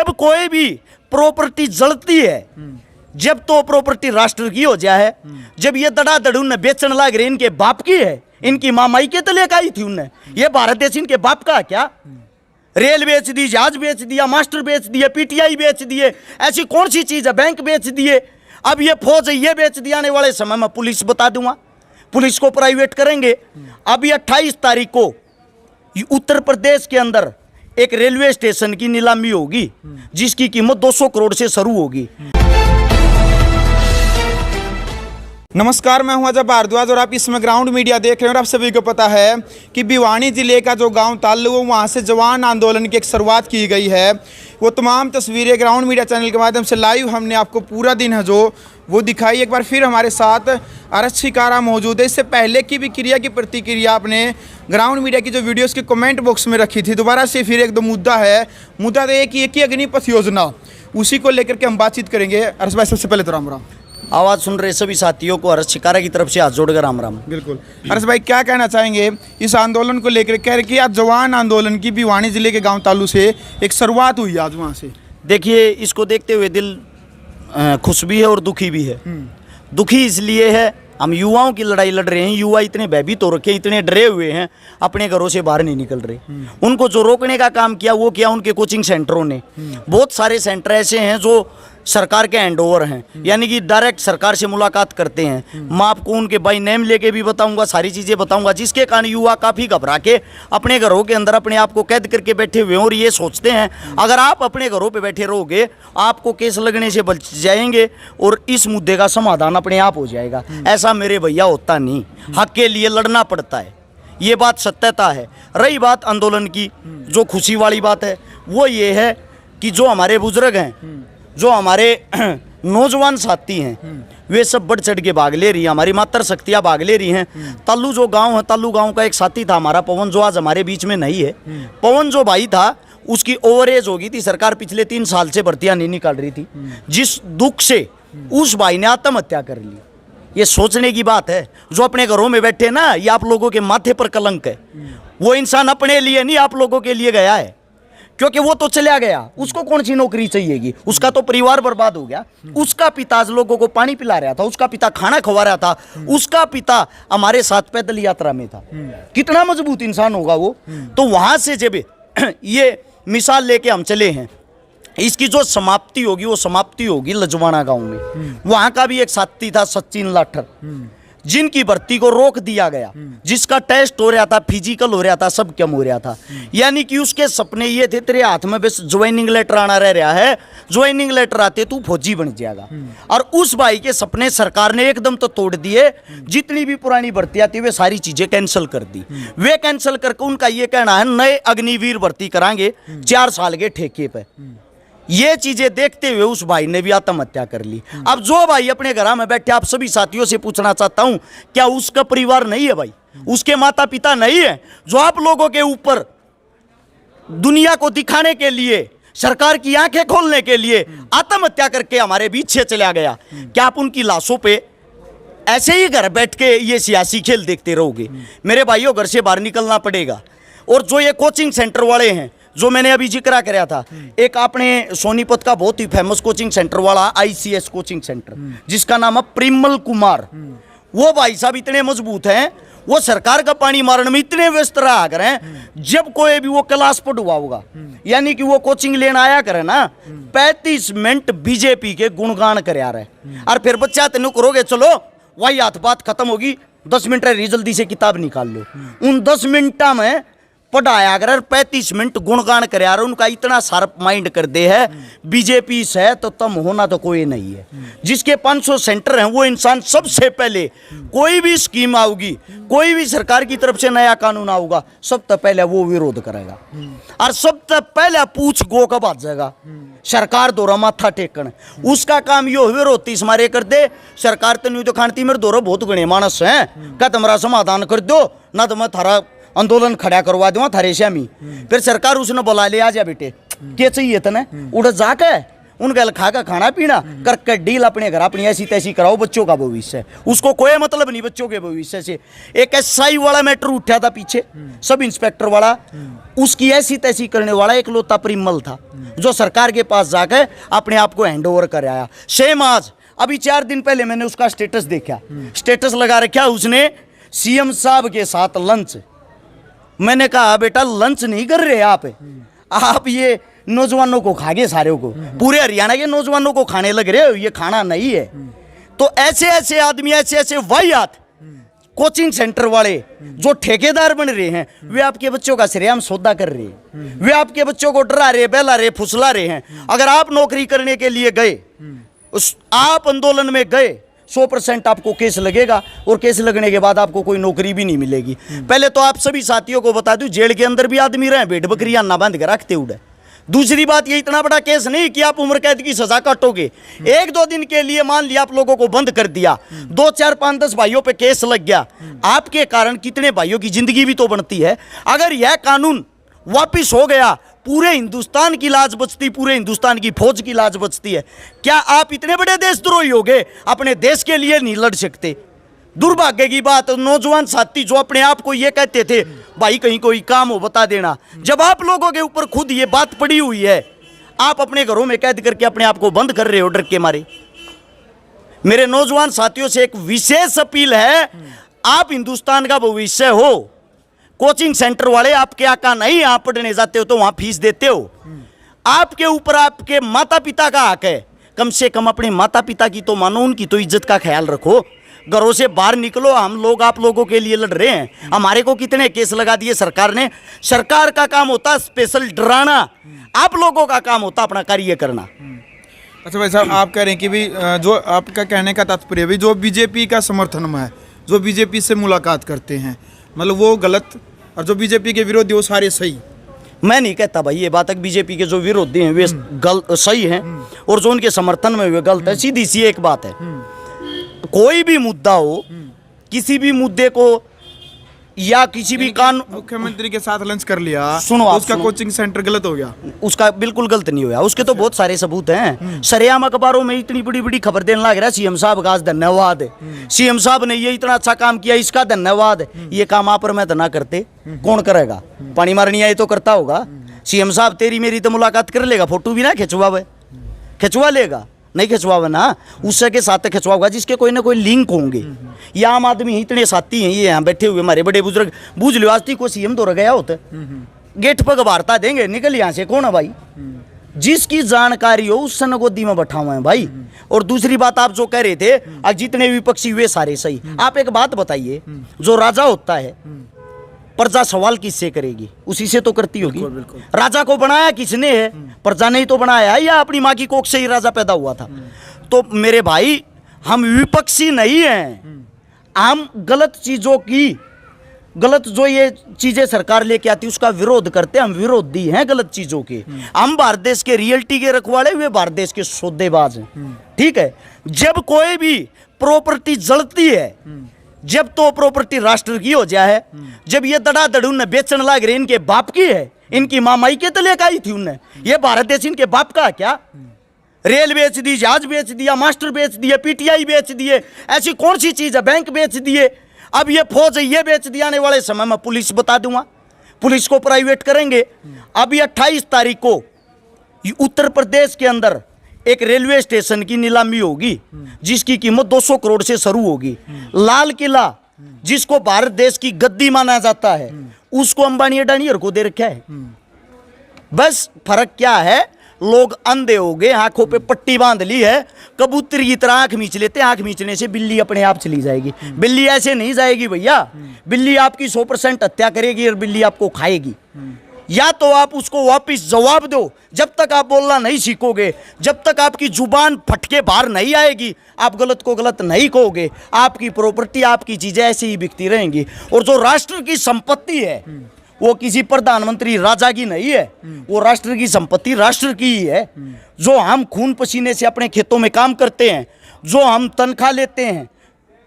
जब कोई भी प्रॉपर्टी जलती है, जब तो प्रॉपर्टी राष्ट्र की हो जाए, जब ये दड़ादड़ उन्हें बेचने लग रहे, इनके बाप की है, इनकी मामाई के तो लेकर आई थी उन्हें, ये भारत देश इनके बाप का क्या? रेल बेच दी, जहाज बेच दिया, मास्टर बेच दिए, पीटीआई बेच दिए, ऐसी कौन सी चीज है? बैंक बेच दिए, अब ये फौज ये बेच दिया। आने वाले समय में पुलिस बता दूंगा, पुलिस को प्राइवेट करेंगे। अभी 28 तारीख को उत्तर प्रदेश के अंदर एक रेलवे स्टेशन की नीलामी होगी, जिसकी कीमत 200 करोड़ से शुरू होगी। नमस्कार, मैं हूं अजय भारद्वाज और आप इसमें ग्राउंड मीडिया देख रहे हैं। और आप सभी को पता है कि भिवानी जिले का जो गांव ताल्लू है, वहां से जवान आंदोलन की एक शुरुआत की गई है। वो तमाम तस्वीरें ग्राउंड मीडिया चैनल के माध्यम से लाइव हमने आपको पूरा दिन है जो वो दिखाई। एक बार फिर हमारे साथ आरक्षिकारा मौजूद है। इससे पहले की भी क्रिया की प्रतिक्रिया आपने ग्राउंड मीडिया की जो वीडियोस के कमेंट बॉक्स में रखी थी। दोबारा से फिर एक दो मुद्दा है, मुद्दा तो एक ही अग्निपथ योजना, उसी को लेकर के हम बातचीत करेंगे। अरश भाई, सबसे पहले तो राम राम। आवाज़ सुन रहे सभी साथियों को आरक्षिकारा की तरफ से हाथ जोड़कर राम राम। बिल्कुल। अरश भाई, क्या कहना चाहेंगे इस आंदोलन को लेकर? कह रहे कि आज जवान आंदोलन की भिवानी जिले के गांव तालू से एक शुरुआत हुई आज वहां से। देखिए, इसको देखते हुए दिल खुश भी है और दुखी भी है। दुखी इसलिए है, हम युवाओं की लड़ाई लड़ रहे हैं। युवा इतने भयभीत हो रखे, इतने डरे हुए हैं, अपने घरों से बाहर नहीं निकल रहे। उनको जो रोकने का काम किया वो किया उनके कोचिंग सेंटरों ने। बहुत सारे सेंटर ऐसे हैं जो सरकार के हैंडओवर हैं, यानी कि डायरेक्ट सरकार से मुलाकात करते हैं। मैं आपको उनके बाई नेम लेके भी बताऊंगा, सारी चीज़ें बताऊंगा, जिसके कारण युवा काफ़ी घबरा के अपने घरों के अंदर अपने आप को कैद करके बैठे हुए हैं और ये सोचते हैं अगर आप अपने घरों पे बैठे रहोगे आपको केस लगने से बच जाएंगे और इस मुद्दे का समाधान अपने आप हो जाएगा। ऐसा मेरे भैया होता नहीं, हक के लिए लड़ना पड़ता है, ये बात सत्यता है। रही बात आंदोलन की, जो खुशी वाली बात है वो ये है कि जो हमारे बुजुर्ग हैं, जो हमारे नौजवान साथी हैं, वे सब बढ़ चढ़ के भाग ले रही हैं, हमारी मातृ शक्तियाँ भाग ले रही हैं। तालू जो गांव है, तालू गांव का एक साथी था हमारा पवन, जो आज हमारे बीच में नहीं है। पवन जो भाई था उसकी ओवर एज हो गई थी, सरकार पिछले 3 साल से भर्तियाँ नहीं निकाल रही थी, जिस दुख से उस भाई ने आत्महत्या कर ली। ये सोचने की बात है, जो अपने घरों में बैठे ना, ये आप लोगों के माथे पर कलंक है। वो इंसान अपने लिए नहीं आप लोगों के लिए गया है, क्योंकि वो तो चला गया, उसको कौन सी नौकरी चाहिएगी, उसका तो परिवार बर्बाद हो गया। उसका पिता लोगों को पानी पिला रहा था, उसका पिता खाना खवा रहा था, उसका पिता हमारे साथ पैदल यात्रा में था। कितना मजबूत इंसान होगा वो। तो वहां से जब ये मिसाल लेके हम चले हैं, इसकी जो समाप्ति होगी वो समाप्ति होगी लजवाना गांव में। वहां का भी एक साथी था सचिन लाठर, जिनकी भर्ती को रोक दिया गया, जिसका टेस्ट हो रहा था, फिजिकल हो रहा था, सब कम हो रहा था। यानी कि उसके सपने ये थे, तेरे हाथ में बस ज्वाइनिंग लेटर आना रह रहा है, ज्वाइनिंग लेटर आते तू फौजी बन जाएगा। और उस भाई के सपने सरकार ने एकदम तो तोड़ दिए। जितनी भी पुरानी भर्ती आती वे सारी चीजें कैंसिल कर दी। वे कैंसिल करके उनका ये कहना है नए अग्निवीर भर्ती कराएंगे 4 साल के ठेके पे। ये चीजें देखते हुए उस भाई ने भी आत्महत्या कर ली। अब जो भाई अपने घर में बैठे, आप सभी साथियों से पूछना चाहता हूं, क्या उसका परिवार नहीं है भाई, उसके माता पिता नहीं है, जो आप लोगों के ऊपर दुनिया को दिखाने के लिए, सरकार की आंखें खोलने के लिए आत्महत्या करके हमारे बीच से चला गया? क्या आप उनकी लाशों पे ऐसे ही घर बैठ के ये सियासी खेल देखते रहोगे? मेरे भाइयों, घर से बाहर निकलना पड़ेगा। और जो ये कोचिंग सेंटर वाले हैं, जो मैंने अभी जिक्र कराया था, एक आपने सोनीपत का बहुत ही फेमस कोचिंग सेंटर वाला ICS कोचिंग सेंटर, जिसका नाम है प्रिमल कुमार, वो भाई साहब इतने मजबूत हैं, वो सरकार का पानी मारने में इतने व्यस्त रहा करें, जब कोई भी वो क्लास पढ़ुआ होगा, यानी कि वो कोचिंग लेना आया करे ना, 35 मिनट बीजेपी के गुणगान कर रहे। और फिर बच्चा तेन करोगे, चलो वही हाथ बात खत्म होगी, 10 मिनट रही, जल्दी से किताब निकाल लो। उन 10 मिनटा में पढ़ाया अगर 35 मिनट गुणगान कर यार, उनका इतना शार्प माइंड कर दे है, बीजेपी से तो तम होना तो कोई नहीं है। जिसके 500 सेंटर हैं, वो इंसान सबसे पहले कोई भी स्कीम आऊगी, कोई भी सरकार की तरफ से नया कानून आऊगा, सबसे पहले वो विरोध करेगा और सबसे पहले पूछ गो का बात जाएगा सरकार दोरा माथा टेकन। उसका काम यो विरोध इस मारे कर दे, सरकार तो नहीं तो खानती मेरे दोरा बहुत गणे मानस है, क्या तुम्हारा समाधान कर दो ना, तो मैं थारा आंदोलन खड़ा करवा दूंगा थारे श्यामी। फिर सरकार उसने बुला ले, आ जा बेटे, क्या चाहिए तने, उड़ जाके उनका खा का खाना पीना कर डील अपने घर अपनी ऐसी तैसी कराओ, बच्चों का भविष्य उसको कोई मतलब नहीं बच्चों के भविष्य से। एक एसआई वाला मैटर उठा था पीछे, सब इंस्पेक्टर वाला, उसकी ऐसी तैसी करने वाला एक लोता परिमल था जो सरकार के पास जाकर अपने आप को हैंड ओवर कर आया। सेम आज अभी 4 दिन पहले मैंने उसका स्टेटस देखा, स्टेटस लगा रखा उसने सीएम साहब के साथ लंच। मैंने कहा बेटा लंच नहीं कर रहे आप ये नौजवानों को खा गए, सारे को, पूरे हरियाणा के नौजवानों को खाने लग रहे हो, ये खाना नहीं है। तो ऐसे ऐसे आदमी, ऐसे ऐसे वाहियात कोचिंग सेंटर वाले जो ठेकेदार बन रहे हैं, वे आपके बच्चों का श्रेयाम सौदा कर रहे हैं, वे आपके बच्चों को डरा रहे, बहला रहे, फुसला रहे हैं। अगर आप नौकरी करने के लिए गए, उस आप आंदोलन में गए, 100% आपको केस लगेगा और केस लगने के बाद आपको कोई नौकरी भी नहीं मिलेगी। पहले तो आप सभी साथियों को बता दूं, जेल के अंदर भी आदमी रहे भेड़ बकरियां ना बांध के रखते उड़े। दूसरी बात, ये इतना बड़ा केस नहीं कि आप उम्र कैद की सजा काटोगे। 1-2 दिन के लिए मान लिया आप लोगों को बंद कर दिया, 2, 4, 5, 10 भाइयों पे केस लग गया, आपके कारण कितने भाइयों की जिंदगी भी तो बनती है। अगर यह कानून वापिस हो गया, पूरे हिंदुस्तान की लाज बचती, पूरे हिंदुस्तान की फौज की लाज बचती है। क्या आप इतने बड़े देशद्रोही हो गए, अपने देश के लिए नहीं लड़ सकते? दुर्भाग्य की बात, नौजवान साथी जो अपने आप को ये कहते थे भाई कहीं कोई काम हो बता देना, जब आप लोगों के ऊपर खुद ये बात पड़ी हुई है, आप अपने घरों में कैद करके अपने आप को बंद कर रहे हो डर के मारे। मेरे नौजवान साथियों से एक विशेष अपील है, आप हिंदुस्तान का भविष्य हो। कोचिंग सेंटर वाले आपके आका नहीं, आप पढ़ने जाते हो तो वहां फीस देते हो, आपके ऊपर आपके माता पिता का हक है। कम से कम अपने माता पिता की तो मानो, उनकी तो इज्जत का ख्याल रखो। घरों से बाहर निकलो, हम लोग आप लोगों के लिए लड़ रहे हैं। हमारे को कितने केस लगा दिए सरकार ने। सरकार का काम होता स्पेशल डराना, आप लोगों का काम होता अपना कार्य करना। अच्छा भाई साहब, आप कह रहे हैं कि भी जो आपका कहने का तात्पर्य भी जो बीजेपी का समर्थन में है, जो बीजेपी से मुलाकात करते हैं, मतलब वो गलत, और जो बीजेपी के विरोधी वो सारे सही। मैं नहीं कहता भाई ये बात, बीजेपी के जो विरोधी हैं वे सही हैं और जो उनके समर्थन में वे गलत है। सीधी सी एक बात है, कोई भी मुद्दा हो, किसी भी मुद्दे को या किसी भी कानून, मुख्यमंत्री के साथ लंच कर लिया, सुनो तो आप, उसका कोचिंग सेंटर गलत हो गया, उसका बिल्कुल गलत नहीं हुआ, उसके तो बहुत सारे सबूत हैं। सरेआम अखबारों में इतनी बड़ी बड़ी खबर देने लग रहा है, सीएम साहब का आज धन्यवाद है, सीएम साहब ने ये इतना अच्छा काम किया, इसका धन्यवाद। ये काम आप और मैं तो ना करते, कौन करेगा? पानी मारनी आए तो करता होगा। सीएम साहब तेरी मेरी तो मुलाकात कर लेगा, फोटो भी ना खिंचवा लेगा, नहीं खिंचवावे ना, उससे के साथ खिंचवाऊंगा जिसके कोई ना कोई लिंक होंगे। ये आम आदमी इतने साथी हैं, ये यहाँ बैठे हुए हमारे बड़े बुजुर्ग, बूझ लो आज को सीएम तो रह गया होता, गेट पर वार्ता देंगे, निकल यहाँ से, कौन है भाई? जिसकी जानकारी हो उससे नगोदी में बैठा हुआ है भाई। और दूसरी बात, आप जो कह रहे थे आज जितने विपक्षी हुए सारे सही। आप एक बात बताइए, जो राजा होता है प्रजा सवाल किससे करेगी? उसी से तो करती होगी। बिल्कुल। राजा को बनाया किसने है? प्रजा ने ही तो बनाया है, या अपनी माँ की कोख से ही राजा पैदा हुआ था? तो मेरे भाई, हम विपक्षी नहीं हैं, हम गलत चीजों की, गलत जो ये चीजें सरकार लेके आती है उसका विरोध करते हैं। हम विरोधी हैं गलत चीजों के। हम भारत देश के रियल्टी के रखवाले, वे भारत देश के सौदेबाज हैं। ठीक है, जब कोई भी प्रॉपर्टी जलती है, जब तो प्रॉपर्टी राष्ट्र की हो जाए, जब ये दड़ादड़ उन्हें बेचने लग रहे, इनके बाप की है, इनकी मामाई के तले का ही थी उन्हें, ये भारत देश इनके बाप का क्या? रेल बेच दी, जहाज बेच दिया, मास्टर बेच दिए, पीटीआई बेच दिए, ऐसी कौन सी चीज है? बैंक बेच दिए, अब ये फौज है ये बेच दिया। आने वाले समय में पुलिस बता दूंगा, पुलिस को प्राइवेट करेंगे। अभी 28 तारीख को उत्तर प्रदेश के अंदर एक रेलवे स्टेशन की नीलामी होगी जिसकी कीमत 200 करोड़ से शुरू होगी। लाल किला जिसको भारत देश की गद्दी माना जाता है, उसको अंबानी अडानी को दे रखा है। बस फर्क क्या है, लोग अंधे हो गए, आंखों पे पट्टी बांध ली है, कबूतर की तरह आंख मींच लेते हैं। आंख मींचने से बिल्ली अपने आप चली जाएगी। बिल्ली ऐसे नहीं जाएगी भैया, बिल्ली आपकी 100% हत्या करेगी और बिल्ली आपको खाएगी। या तो आप उसको वापस जवाब दो, जब तक आप बोलना नहीं सीखोगे, जब तक आपकी जुबान फटके बाहर नहीं आएगी, आप गलत को गलत नहीं कहोगे, आपकी प्रॉपर्टी, आपकी चीजें ऐसे ही बिकती रहेंगी। और जो राष्ट्र की संपत्ति है वो किसी प्रधानमंत्री राजा की नहीं है, वो राष्ट्र की संपत्ति राष्ट्र की ही है। जो हम खून पसीने से अपने खेतों में काम करते हैं, जो हम तनख्वाह लेते हैं,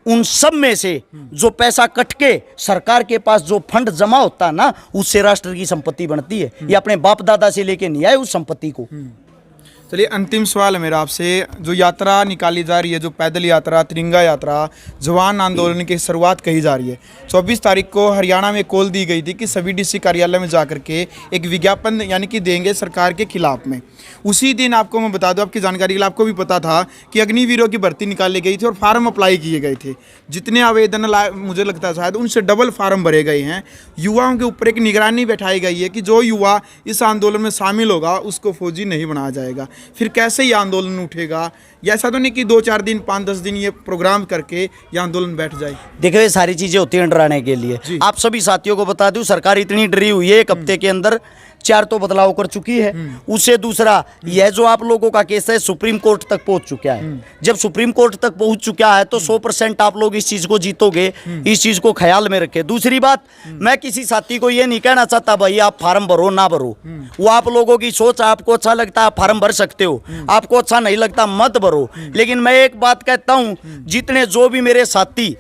उन सब में से जो पैसा कट के सरकार के पास जो फंड जमा होता है ना, उससे राष्ट्र की संपत्ति बनती है। ये अपने बाप दादा से लेके नहीं आए उस संपत्ति को। चलिए अंतिम सवाल है मेरा आपसे, जो यात्रा निकाली जा रही है, जो पैदल यात्रा, तिरंगा यात्रा, जवान आंदोलन की शुरुआत कही जा रही है, 24 तारीख को हरियाणा में कॉल दी गई थी कि सभी डीसी कार्यालय में जाकर के एक विज्ञापन यानी कि देंगे सरकार के खिलाफ में। उसी दिन आपको मैं बता दूं, आपकी जानकारी के लिए, आपको भी पता था कि अग्निवीरों की भर्ती निकाली गई थी और फार्म अप्लाई किए गए थे। जितने आवेदन मुझे लगता है शायद उनसे डबल फार्म भरे गए हैं। युवाओं के ऊपर एक निगरानी बैठाई गई है कि जो युवा इस आंदोलन में शामिल होगा उसको फौजी नहीं बनाया जाएगा। फिर कैसे ये आंदोलन उठेगा? या ऐसा तो नहीं कि 2-4 दिन 5-10 दिन ये प्रोग्राम करके ये आंदोलन बैठ जाए। देखो, ये सारी चीजें होती हैं डराने के लिए। आप सभी साथियों को बता दूं, सरकार इतनी डरी हुई है, एक हफ्ते के अंदर 4 तो बदलाव कर चुकी है। उससे दूसरा, यह जो आप लोगों का केस है सुप्रीम कोर्ट तक पहुंच चुका है। जब सुप्रीम कोर्ट तक पहुंच चुका है तो 100% आप लोग इस चीज को जीतोगे, इस चीज को ख्याल में रखें। दूसरी बात, मैं किसी साथी को ये नहीं कहना चाहता भाई आप फार्म भरो ना भरो, वो आप लोगों की सोच। आपको अच्छा लगता है आप फार्म भर सकते हो, आपको अच्छा नहीं लगता मत भरो। लेकिन मैं एक बात कहता हूं, जितने जो भी मेरे साथी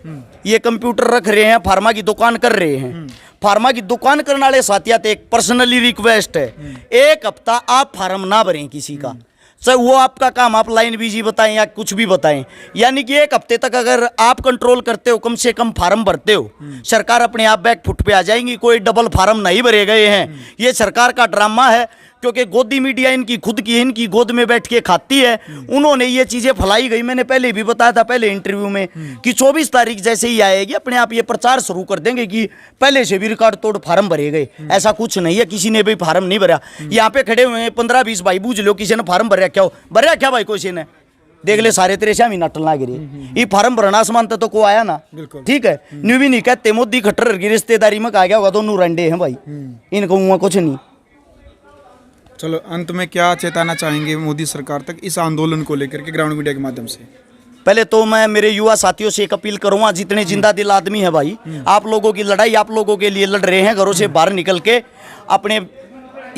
ये कंप्यूटर रख रहे हैं, फार्मा की दुकान कर रहे हैं, फार्मा की दुकान करने वाले साथियात, एक पर्सनली रिक्वेस्ट है, एक हफ्ता आप फार्म ना भरें किसी का। सर वो आपका काम, आप लाइन बीजी बताएं या कुछ भी बताएं, यानी कि एक हफ्ते तक अगर आप कंट्रोल करते हो, कम से कम फार्म भरते हो, सरकार अपने आप बैक फुट पे आ जाएंगी। कोई डबल फार्म नहीं भरे गए हैं, ये सरकार का ड्रामा है। क्योंकि गोदी मीडिया इनकी खुद की, इनकी गोद में बैठ के खाती है। उन्होंने ये चीजें फैलाई गई। मैंने पहले भी बताया था पहले इंटरव्यू में कि 24 तारीख जैसे ही आएगी अपने आप ये प्रचार शुरू कर देंगे कि पहले से भी रिकॉर्ड तोड़ फार्म भरे गए। ऐसा कुछ नहीं है, किसी ने भी फार्म नहीं भरा। यहाँ पे खड़े हुए हैं 15-20 भाई, बूझ लो किसी ने फार्म भर रखा हो, भर रखा भाई किसी ने, देख ले सारे तेरे श्यामी नटल ना गिरे। ये फार्म भरना समानता तो को आया ना, ठीक है। न्यू भी नहीं कहते मोदी खट्टर की रिश्तेदारी में कहा गया होगा, दोनों रंडे हैं भाई, इनको कुछ नहीं। चलो अंत में क्या चेताना चाहेंगे मोदी सरकार तक इस आंदोलन को लेकर के ग्राउंड मीडिया के माध्यम से? पहले तो मैं मेरे युवा साथियों से एक अपील करूंगा, जितने जिंदा दिल आदमी है भाई, आप लोगों की लड़ाई आप लोगों के लिए लड़ रहे हैं, घरों से बाहर निकल के अपने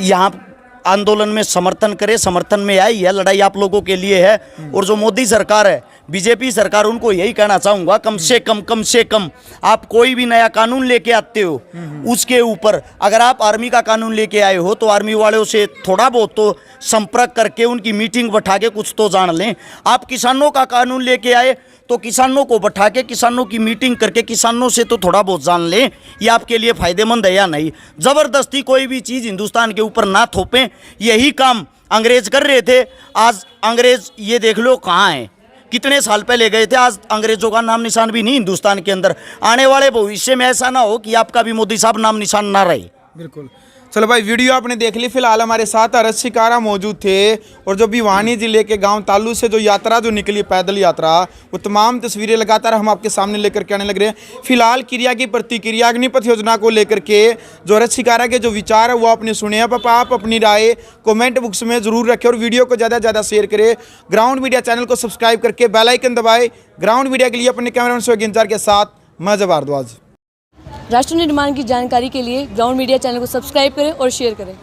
यहाँ आंदोलन में समर्थन करें, समर्थन में आई है, लड़ाई आप लोगों के लिए है। और जो मोदी सरकार है, बीजेपी सरकार, उनको यही कहना चाहूंगा, कम से कम आप कोई भी नया कानून लेके आते हो, उसके ऊपर अगर आप आर्मी का कानून लेके आए हो तो आर्मी वालों से थोड़ा बहुत तो संपर्क करके उनकी मीटिंग बैठा के कुछ तो जान लें। आप किसानों का कानून लेके आए तो किसानों को बैठा के किसानों की मीटिंग करके किसानों से तो थोड़ा बहुत जान लें, ये आपके लिए फायदेमंद है या नहीं। जबरदस्ती कोई भी चीज़ हिंदुस्तान के ऊपर ना थोपें, यही काम अंग्रेज कर रहे थे। आज अंग्रेज ये देख लो कहाँ हैं, कितने साल पहले गए थे, आज अंग्रेजों का नाम निशान भी नहीं हिंदुस्तान के अंदर। आने वाले भविष्य में ऐसा ना हो कि आपका भी मोदी साहब नाम निशान ना रहे। बिल्कुल। चलो भाई, वीडियो आपने देख ली। फिलहाल हमारे साथ अरज शिकारा मौजूद थे और जो भिवानी जिले के गांव तालू से जो यात्रा जो निकली पैदल यात्रा, वो तमाम तस्वीरें लगातार हम आपके सामने लेकर के आने लग रहे हैं। फिलहाल क्रिया की प्रतिक्रिया अग्निपथ योजना को लेकर के जो अरज शिकारा के जो विचार है वो आपने सुने। अब आप अपनी राय कमेंट बॉक्स में जरूर रखें और वीडियो को ज़्यादा से ज़्यादा शेयर करें। ग्राउंड मीडिया चैनल को सब्सक्राइब करके बेल आइकन दबाएं। ग्राउंड मीडिया के लिए अपने कैमरामैन सोहेल इंतजार के साथ मैं जब भारद्वाज। राष्ट्र निर्माण की जानकारी के लिए ग्राउंड मीडिया चैनल को सब्सक्राइब करें और शेयर करें।